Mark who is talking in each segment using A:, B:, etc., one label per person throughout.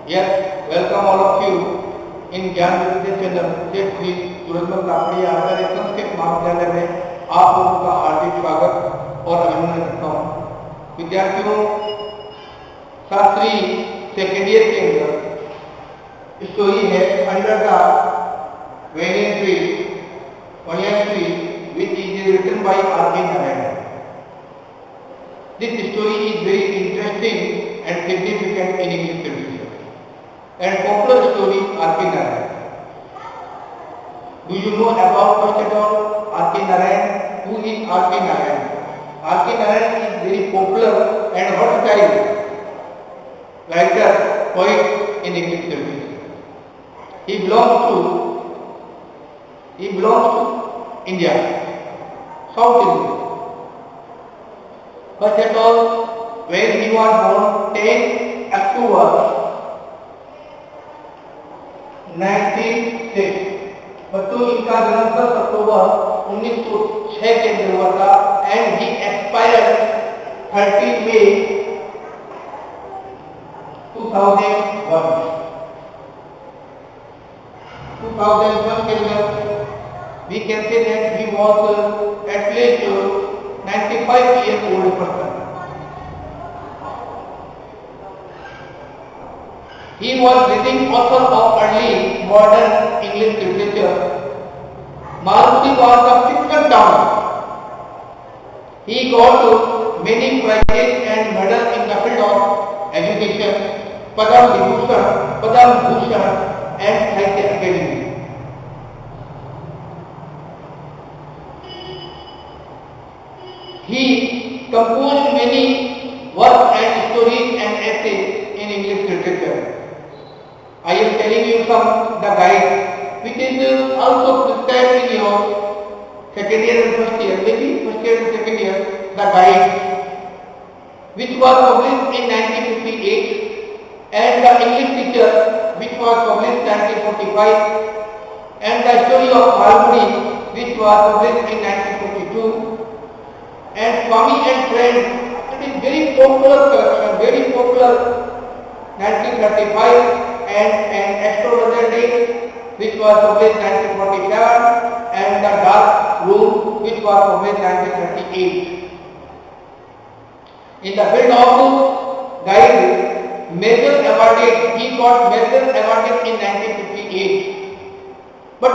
A: Yes, welcome all of you in ज्ञान विद्या channel से श्री सूरजमल लाकड़िया आचार्य संस्कृत महाविद्यालय में आप लोगों का हार्दिक स्वागत और अभिनंदन करता हूँ। विद्यार्थियों, शास्त्री सेकेंड ईयर के अंदर स्टोरी है under the banyan tree which is written by R.K. Narayan. This story is very interesting and significant in English literature and popular story R.K. Narayan. Do you know about first of all R.K. Narayan? Who is R.K. Narayan? R.K. Narayan is very popular and versatile writer, poet in English literature. He belongs to India, South India. First of all, when he was born 10 October 1906, बच्चों इनका जन्म 10 अक्टूबर 1906 के अंदर हुआ था and he expired 30 मई 2001 के अंदर we can say that he was at least 95 years old person. He was leading author of early modern English literature. Maruti was the fiscal town. He got many prizes and medals in the field of education, Padam Bhushan and Sahitya Academy. He composed many works and stories and essays in English literature. I am telling you some the guide which is also prescribed in your second year and first year, maybe first year and second year, the guide which was published in 1958 and the English teacher which was published in 1945 and the story of Harmony which was published in 1942. And Swami and Friends, it is very popular collection, very popular 1935 and an Astrologer Day which was published 1947 and The Dark Room which was published 1938. In the field of guide, major awarded, he got major awarded in 1958. But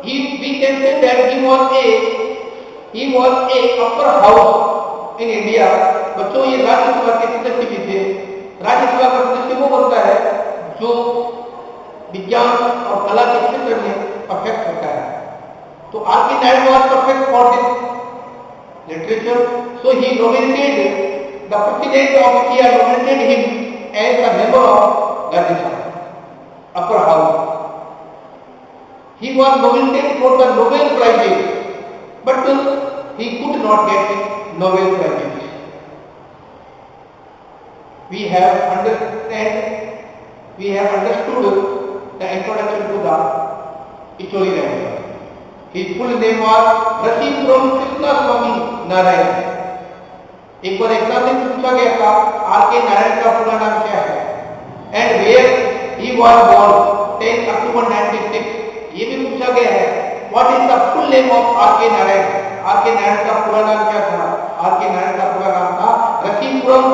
A: we can say that he was a upper house in India. बच्चों ये राज्यसभा के सदस्य भी थे। राज्यसभा का सदस्य वो बनता है जो विज्ञान और कला के क्षेत्र में परफेक्ट होता है। तो R.K. Narayan was perfect for this literature. So he nominated the president of India nominated him as a member of Rajya Sabha, upper house. He was nominated for the Nobel Prize, but he could not get Nobel Prize. We have understood the introduction to the story writer. His full name was Rasipram Krishna Swami Narayan. एक बार exam में पूछा गया था R.K. Narayan का पूरा नाम क्या है and where he was born 10 October 1906. ये भी पूछा गया है what is the full name of R.K. Narayan. R.K. Narayan का पूरा नाम क्या था? R.K. Narayan का पूरा नाम था Rasipram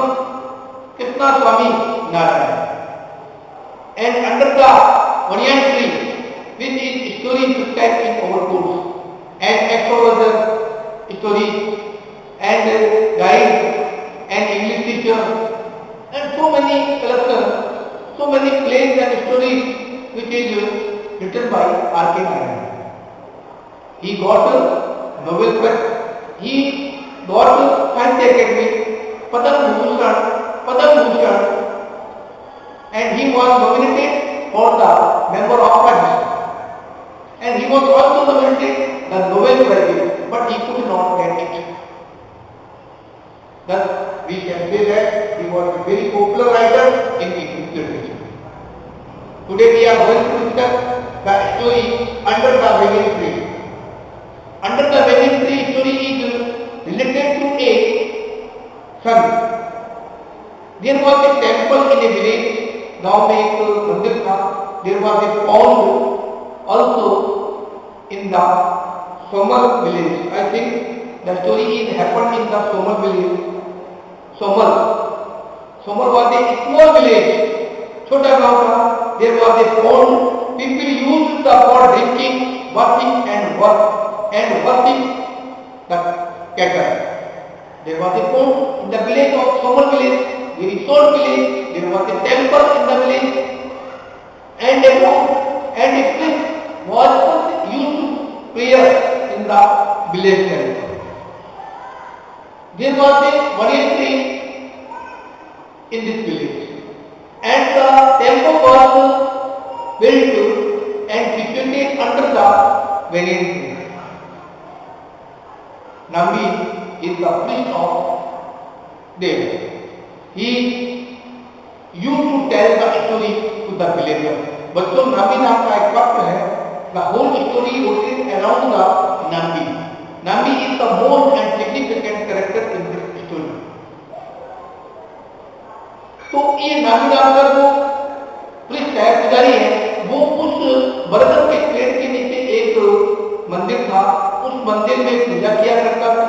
A: Krishna Swami Narayan. And under the banyan tree, which is story prescribed in our course, and astrologer story, and guide, and English teacher, and so many collections, so many plays and stories which is written by R.K. Narayan. He got Nobel Prize. He got Sahitya Academy, Padam Bhushan, and he was nominated for the member of Parliament. And he was also nominated the Nobel Prize, but he could not get it. Thus, we can say that he was a very popular writer in English literature. Today we are going to discuss the story Under the Banyan Tree. Under the Banyan Tree story is related to a sun. There was a temple in a village गांव में एक मंदिर था, there was a pond also in the Somal village. I think the story is happened in the Somal village. Somal was a small village, छोटा गांव था। There was a pond, people used the for drinking, washing and washing the cattle. There was a pond in the village of Somal village, very short village. There was a temple in the village, and a monk and a priest was used to prayer in the village temple. There was a banyan tree in this village, and the temple was built and situated under the banyan tree. Nambi is the priest of there. He used to tell the story to the villagers. बच्चों, नामी नाम का एक पात्र है. The whole story rotates around the Nambi. Nambi is the most and significant character in this story. तो ये नामी नाम का जो प्रिस्ट है, पुजारी है, वो उस बरगद के पेड़ के नीचे एक मंदिर था, उस मंदिर में पूजा किया करता था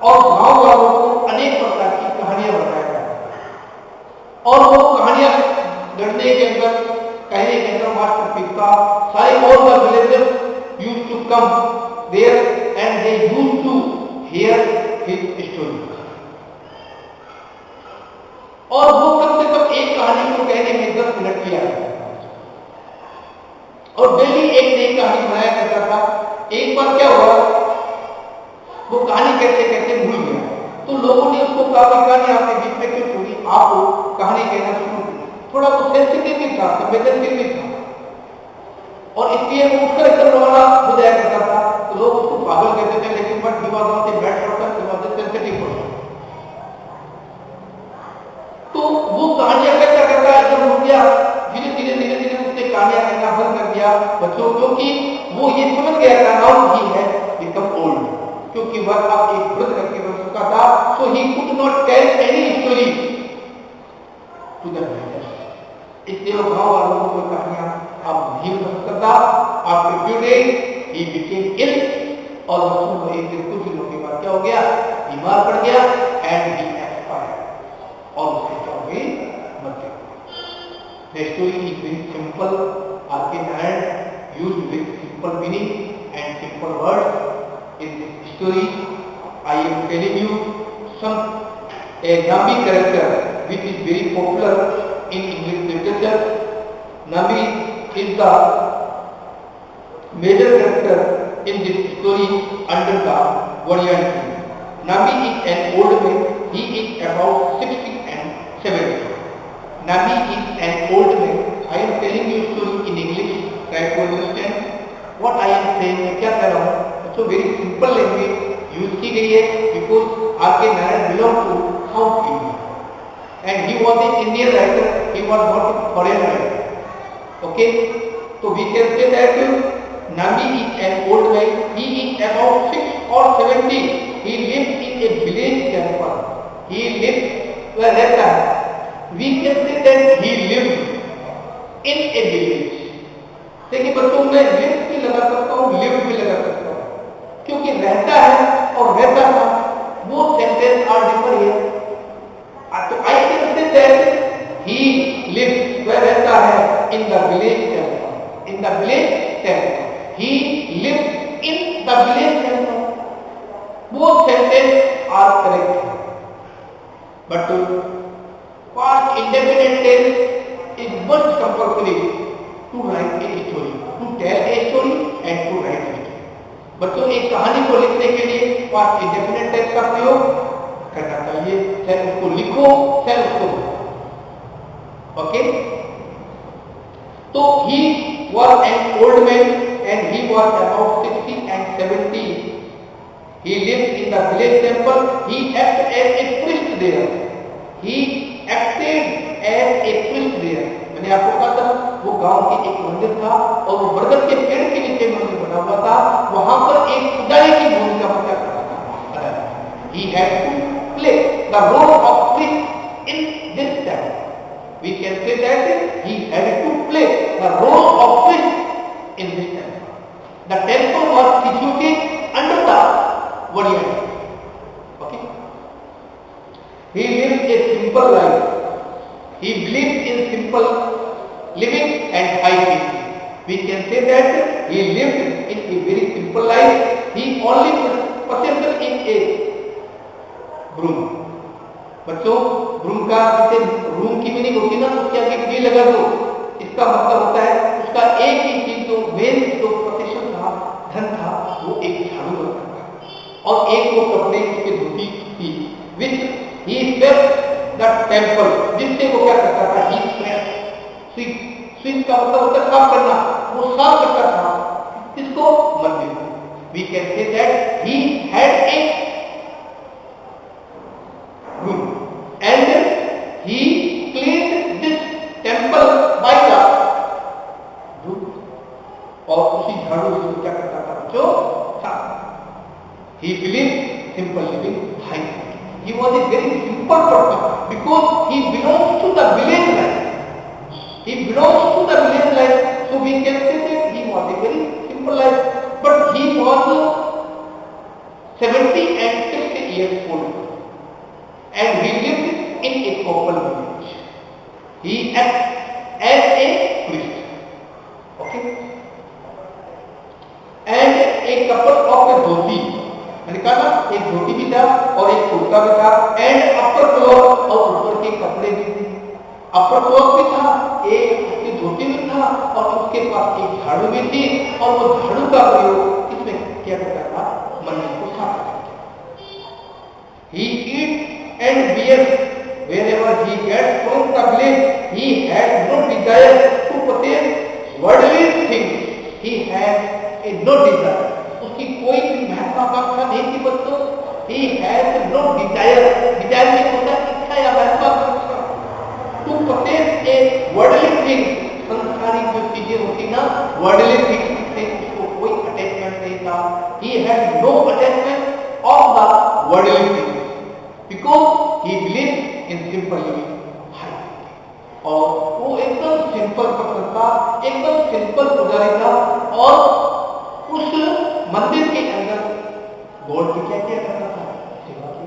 A: और गांव वालों को अनेक प्रकार की कहानियां बताया करता था। और वो कहानियां गढ़ने के अंदर, कहने के अंदर मास्टर पिता सारे और the villagers used to come there and they used to hear his story. और वो कम से कम एक कहानी को कहने में 10 मिनट किया और डेली एक नई कहानी बनाया करता था। एक बार क्या हुआ, वो कहानी कहते कहते भूल गया, तो लोगों ने उसको कहा कि कहानी आपके बीच में क्यों छोड़ी, आप कहानी कहना शुरू करें। थोड़ा तो सेंसिटिव भी था, संवेदनशील भी था, और इसलिए वो उठकर एकदम रोना हो जाया करता था। तो लोग उसको पागल कहते थे, लेकिन but he was not a bad person, he was a sensitive person. तो वो कहानियां कहता कहता एकदम रुक गया, धीरे धीरे धीरे धीरे उसने कहानियां कहना बंद कर दिया बच्चों, क्योंकि वो ये समझ गया था नाउ ही है बिकम ओल्ड, क्योंकि वह अब एक वृद्ध करके बन चुका था। So he could not tell any story to the villagers. इसलिए वो गांव वालों को कहानियां अब नहीं बता सकता। After few days he became ill, और बच्चों एक दिन कुछ दिनों के बाद क्या हो गया, बीमार पड़ गया एंड ही एक्सपायर्ड, और उसकी चौबी मर गई। The story is very simple. R.K. Narayan used with simple meaning and simple words in this story. I am telling you a Nambi character which is very popular in English literature. Nambi is the major character in this story under the banyan tree. Nambi is an old man. He is about 60 and 70. Nambi is an old man. I am telling you story in English. Try to understand what I am saying. मैं क्या कह रहा हूँ? So very simple language use की गई है because R.K. Narayan belonged to South India and he was an Indian writer. He was not a foreign writer. Okay, so we can say that Nambi is an old man. He is about 6 or 70. He lives in a village temple. He lives where रहता है. We can say that he lived in a village. देखिए बच्चों, मैं live भी लगा सकता हूँ, live भी लगा सकता हूँ, क्योंकि रहता है और रहता था, वो सेंटेंस आर डिफर है। तो I can say that he lives, वह रहता है in the village temple. In the village temple. He lives in the village temple. वो सेंटेंस आर करेक्ट है, but past indefinite tense is once compulsory to write a story, to tell a story and to write a story. बच्चों, एक कहानी को लिखने के लिए past indefinite tense का प्रयोग करना चाहिए, चाहे उसको लिखो चाहे उसको बोलो। ओके, तो he was an old man and he was about 60 and 70. He lived in the village temple. He acted as a priest there. He acted as a priest there. मैंने आपको कहा था वो गांव के एक मंदिर था और वो बरगद के पेड़ के नीचे मंदिर बना हुआ था, वहां पर एक पुजारी की भूमिका में क्या करता था। He had to play the role of priest in this temple. we can say that he had to play the role of priest in this temple. The temple was situated under the Vadiya. Okay. He lived a simple life. He believed in simple living and high thinking. We can say that he lived in a very simple life. He only possessed in a broom. बच्चों, broom का जैसे room की meaning होती है ना, उसके आगे B लगा दो, इसका मतलब होता है उसका एक ही चीज जो मेन जो पोजीशन था, धन था, वो एक झाड़ू रखा था और एक वो कपड़े उसके धोती थी, विच ही स्वेप्ट द टेम्पल, जिससे वो क्या करता था, ही स्वीप स्वीप का मतलब होता है साफ करना, वो साफ करता था इसको मंदिर को. We can say that he had a room and he cleaned this temple by the root. और उसी झाड़ू से क्या करता था जो साफ. He believed simple living, high thinking. He was a very simple person because he belongs to the village life. He belongs to the village life, so we can say that he was a very simple life. But he was 70 and 60 years old. And he lived in a couple village. He acted as a priest. Okay. And a couple of a dhoti. मैंने कहा ना, एक धोती भी था और एक कुर्ता भी था. And upper cloth और ऊपर के कपड़े भी थे. upper cloth भी था, एक उसकी धोती भी था और उसके पास एक झाड़ू भी थी और वो झाड़ू का प्रयोग इसमें क्या करता था, मंदिर को साफ करता था. He eat and beer wherever he gets from the village. He had no desire to possess worldly things. He had a no desire. उसकी कोई भी महत्वाकांक्षा नहीं थी बच्चों. He had no desire. Desire में होता है इच्छा या महत्वाकांक्षा. To possess a worldly thing. संसारिक जो चीजें होती ना, worldly things से उसको कोई attachment नहीं था. He had no attachment of the worldly things. Because he believed in simple living, high thinking. और वो एकदम सिंपल पर्सन था, एकदम सिंपल पुजारी था और उस मंदिर के अंदर गॉड की क्या किया करता था, सेवा की.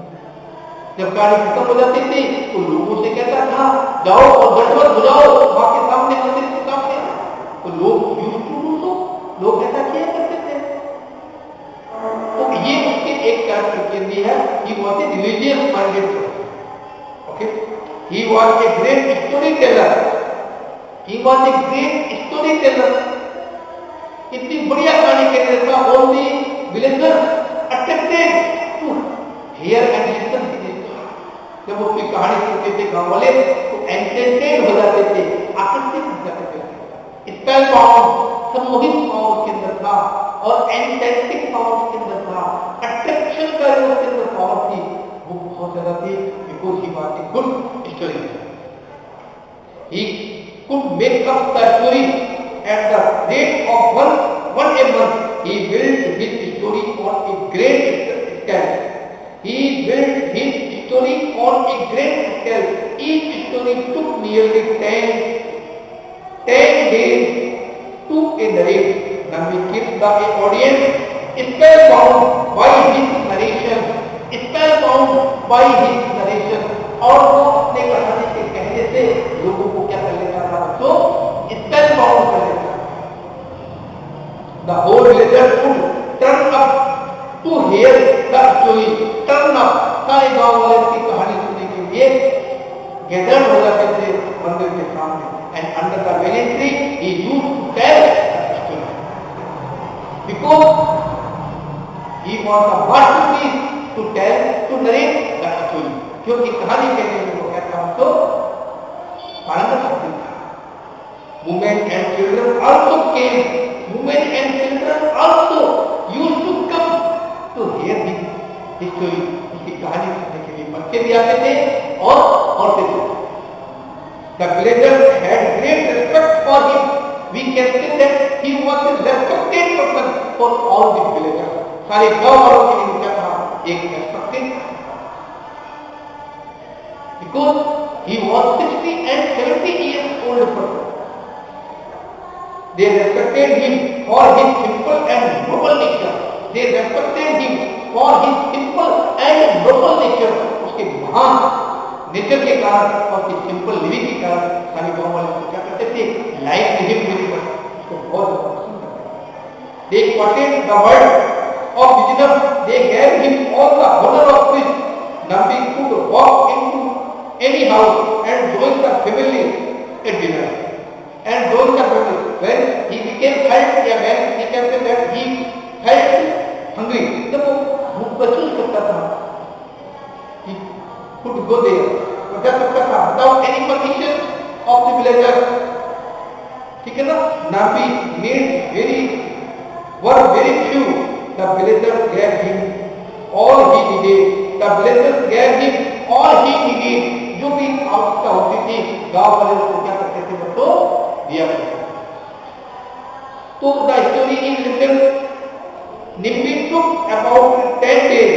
A: जब गाड़ी खत्म हो जाती थी तो लोगों से कहता था जाओ और दंडवत हो जाओ मां के सामने, मंदिर के सामने. तो लोग यूज्ड टू डू सो, लोग ऐसा किया करते थे. तो ये उसके एक कैरेक्टर है. He was a religious minded person. Okay. He was a great storyteller. He was a great storyteller. इतनी बढ़िया कहानी कहते था. All the villagers attracted to hear and listen to his story. जब वो उसकी कहानी सुनते थे गांव वाले तो एंटरटेन हो जाते थे, आकर्षित हो जाते थे. स्पेल पावर, सम्मोहित पावर के अंदर था और एंटेंटिक पावर के अंदर था, अट्रैक्शन का जो उसके अंदर पावर थी वो बहुत ज्यादा थी. Because he was a good story. He could make up the story at the rate of one a month. He built his story on a great scale. He built his story on a great scale. Each story took nearly 10 days to narrate. Now we keep the audience spellbound by his narration. Spellbound by his narration. और वो अपने कहानी के कहने से लोगों को क्या कर लेता था, तो spellbound कर लेता. The whole villagers would turn up to hear the story. Turn up, सारे गांव वाले की कहानी सुनने के लिए गैदर हो जाते थे मंदिर के सामने. And under the banyan tree, he used to tell the story. Because he was a masterpiece to tell, to narrate the story. क्योंकि कहानी कहने में वो क्या था, तो पारंगत था. Women and children also came. Women and children also used to come to hear the story. उसकी कहानी सुनने के लिए बच्चे भी आते थे और औरतें भी. The villagers had great respect for him. We can say that he was a respected person for all the villagers. सारे गांव वालों के लिए क्या था, एक respected था. Because he was 60 and 70 They respected him for his simple and noble nature. They respected him for his simple and noble nature. उसके महान नेचर के कारण और उसकी सिंपल लिविंग के कारण सारे गांव वाले उसको क्या करते थे, लाइक हिम वेरी मच, उसको बहुत पसंद करते थे। They quoted the word of wisdom. They gave him all the honor of peace. Nambi could walk into any house and join the family at dinner. And join the family. When he became felt, या when he can say that he felt hungry, जब वो भूख महसूस करता था, he could go there. वो जा सकता था without any permission of the villagers. ठीक है ना? Nambi were very few. The villagers gave him all he needed. The villagers gave him all he needed. जो भी आवश्यकता होती थी गांव वाले उसको क्या करते थे, बच्चों दिया करते थे। तो the story is written. Nimbi took about 10 days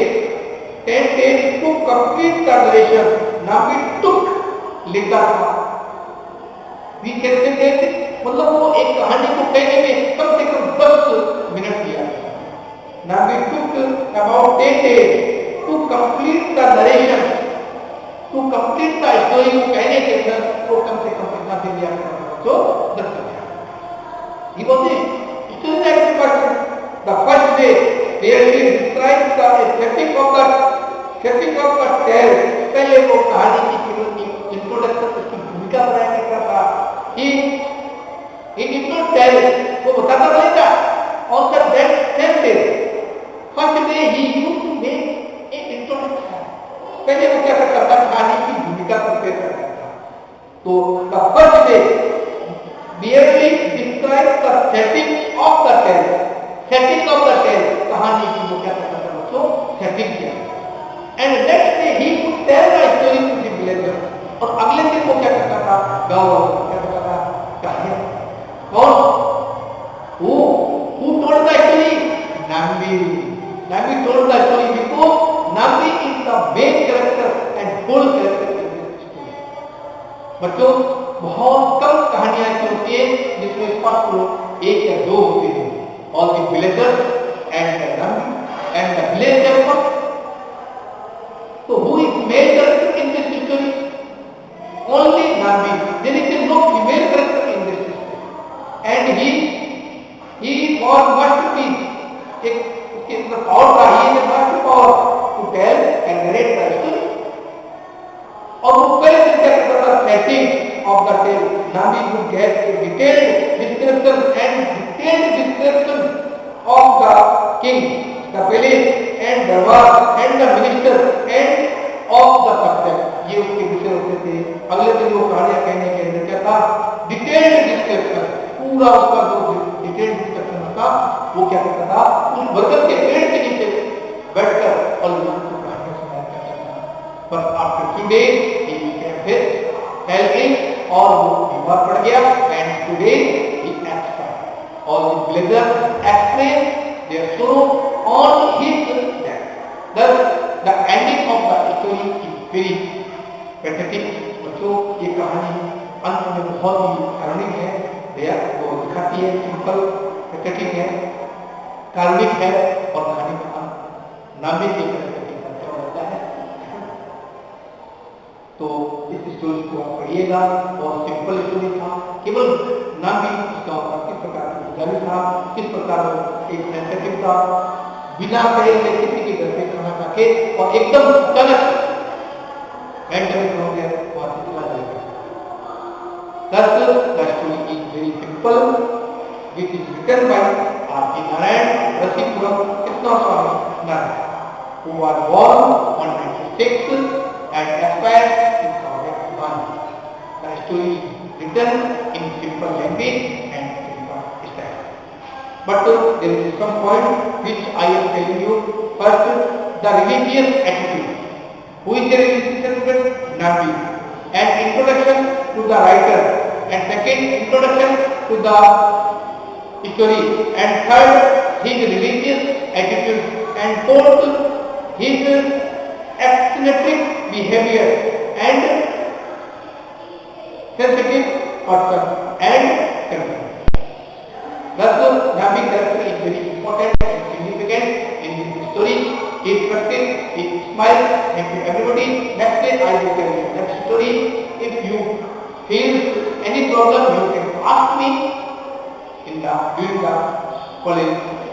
A: to complete the narration. Nambi took लिखा था। We can say that मतलब वो एक कहानी को कहने में कम से कम 10 मिनट लिया। Nambi took about 10 days to complete the narration. To complete the story को कहने के अंदर वो कम से कम कितना दिन लिया करता, तो 10 दिन। He was a student person. The first day clearly describes the setting of the tale. पहले वो कहानी की इंट्रोडक्शन, उसकी भूमिका बनाया करता था। He did not tell, वो बताता नहीं था। On the same day, first day he used to make an introduction. पहले वो क्या करता था, कहानी की भूमिका को पेश करता था। तो the first day merely describes the setting of the tale. Setting of the tale, कहानी की वो क्या करता था, उसको setting किया। And next day he would tell the story to the villagers. और अगले दिन वो क्या करता था, गाँव वालों को क्या करता था, कहानियाँ। कौन? Who told the story? Nambi told the story because Nambi is the main character and whole character in this story. बच्चों बहुत कम कहानियाँ ऐसी होती है जिसमें स्पष्ट एक या दो होते हैं। All the villagers and the Nambi and the village temple. So who is main character in this story? Only Nambi. There is no female character in this story. And he was masterpiece. एक power था, he is a master power to tell and narrate the story. और वो पहले दिन क्या करता था, setting of the tale. Nambi would get a detailed description of the king, the village and darbar and the minister and of the subject. ये उसके विषय होते थे। अगले दिन वो कहानियां कहने के अंदर क्या था, डिटेल्ड डिस्क्रिप्शन, पूरा उसका जो डिटेल्ड डिस्क्रिप्शन था वो क्या करता था, उस बरगद के पेड़ के नीचे बैठकर और लोगों को कहानियां सुनाया करता था। पर after few days he became health और वो बीमार पड़ गया and today he expired. All the villagers expressed their sorrow on his death. Thus, the ending of the story is very pathetic. बच्चों ये कहानी अंत में बहुत ही काल्पनिक है, दया वो दिखाती है, सिंपल पैथेटिक है, काल्पनिक है और कहानी का अंत नामी के करके होता है। तो इस स्टोरी को आप पढ़िएगा, बहुत सिंपल स्टोरी था, केवल नामी उसका किस प्रकार जारी था, किस प्रकार एक सेंसिटिव था, बिना कहे किसी के घर पे खाना खा के और एकदम अचानक मेंटल हो गया और चला जाएगा। Thus, the story is very simple, which is written by R.K. Narayan, Rasipuram Krishnaswamy Narayan, who was born on 1996 and expired in 2001. The story is written in simple language and simple style. But there is some point which I am telling you. First, the religious attitude. Who is the religious attitude? Nambi. And introduction to the writer. And second, introduction to the story. And third, his religious attitude. And fourth, his eccentric behavior and sensitive person and temperament. character is very important and significant in this story. He is practiced, he smiles, thank you everybody. Next day I will tell you next story. If you feel any problem, you can ask me during the college